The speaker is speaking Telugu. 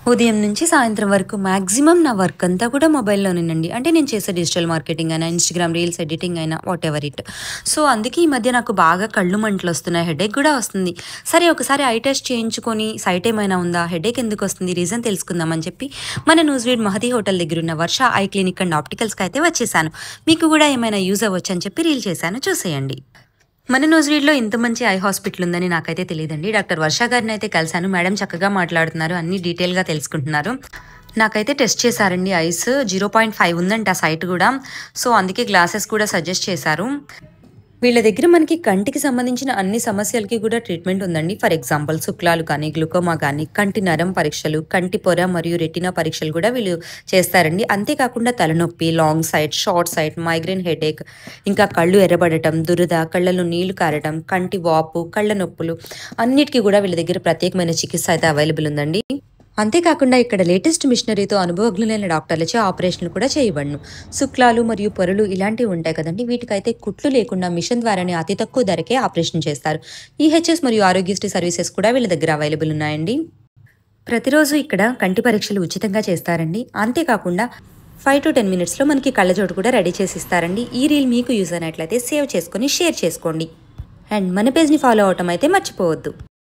ఉదయం నుంచి సాయంత్రం వరకు మాక్సిమం నా వర్క్ అంతా కూడా మొబైల్‌లోనేనండి. అంటే నేను చేసే డిజిటల్ మార్కెటింగ్ అయినా, ఇన్‌స్టాగ్రామ్ రీల్స్ ఎడిటింగ్ అయినా వాటెవర్ ఇట్. సో, అందుకే ఈ మధ్య నాకు బాగా కళ్ళు మంటలొస్తున్నాయి. హెడేక్ గూడా వస్తుంది. సరే ఒకసారి ఐ టెస్ట్ చేయించుకొని సైట్ ఏమైనా ఉందా? హెడేక్ ఎందుకొస్తుంది? రీజన్ తెలుసుకుందాం అని చెప్పి మన న్యూజివీడ్ మహతి హోటల్ దగ్గరున్న వర్ష ఐ క్లినిక్ అండ్ ఆప్టికల్స్‌కయితే వచ్చేసాను. మీకు గూడా ఏమైనా యూజ్ అవ్వచ్చని చెప్పి రీల్ చేశాను చూసేయండి. మన న్యూజివీడ్‌లో ఇంత మంచి ఐ హాస్పిటల్ ఉందని నాకైతే తెలీదండి. డాక్టర్ వర్ష గారినైతే కలిసాను. మేడం చక్కగా మాట్లాడుతున్నారు. అన్నీ డీటెయిల్‌గా తెలుసుకుంటున్నారు. నాకైతే టెస్ట్ చేశారండి ఐస్. 0.5 ఉందంట సైట్ గూడా. సో, అందుకే గ్లాసెస్ కూడా సజెస్ట్ చేశారు. వీళ్ళ దగ్గర మనకి కంటికి సంబంధించిన అన్ని సమస్యలకి కూడా ట్రీట్మెంట్ ఉందండి. ఫర్ ఎగ్జాంపుల్ శుక్లాలు కానీ, గ్లూకోమా కానీ, కంటి నరం పరీక్షలు, కంటి పొర మరియు రెటీనా పరీక్షలు కూడా వీళ్ళు చేస్తారండి. అంతేకాకుండా తలనొప్పి, long site, short site, migraine headache, ఇంకా కళ్ళు ఎర్రబడటం, దురద, కళ్ళలో నీళ్లు కారటం, కంటి వాపు, కళ్ళ నొప్పులు అన్నిటికీ కూడా వీళ్ళ దగ్గర ప్రత్యేకమైన చికిత్స అయితే అవైలబుల్ ఉందండి. అంతేకాకుండా ఇక్కడ లేటెస్ట్ మిషనరీతో అనుభవజ్ఞులైన డాక్టర్లచే ఆపరేషన్లు కూడా చేయబడును. శుక్లాలు మరియు పొరలు ఇలాంటివి ఉంటాయి కదండి, వీటికైతే కుట్లు లేకుండా మిషన్ ద్వారానే అతి తక్కువ ధరకే ఆపరేషన్ చేస్తారు. ఈహెచ్ఎస్ మరియు ఆరోగ్యశ్రీ సర్వీసెస్ కూడా వీళ్ళ దగ్గర అవైలబుల్ ఉన్నాయండి. ప్రతిరోజు ఇక్కడ కంటి పరీక్షలు ఉచితంగా చేస్తారండి. అంతేకాకుండా 5 to 10 మినిట్స్లో మనకి కళ్ళజోడు కూడా రెడీ చేసి ఇస్తారండి. ఈ రీల్ మీకు యూజ్ అయినట్లయితే సేవ్ చేసుకొని షేర్ చేసుకోండి. అండ్ మన పేజ్ని ఫాలో అవటం అయితే మర్చిపోవద్దు.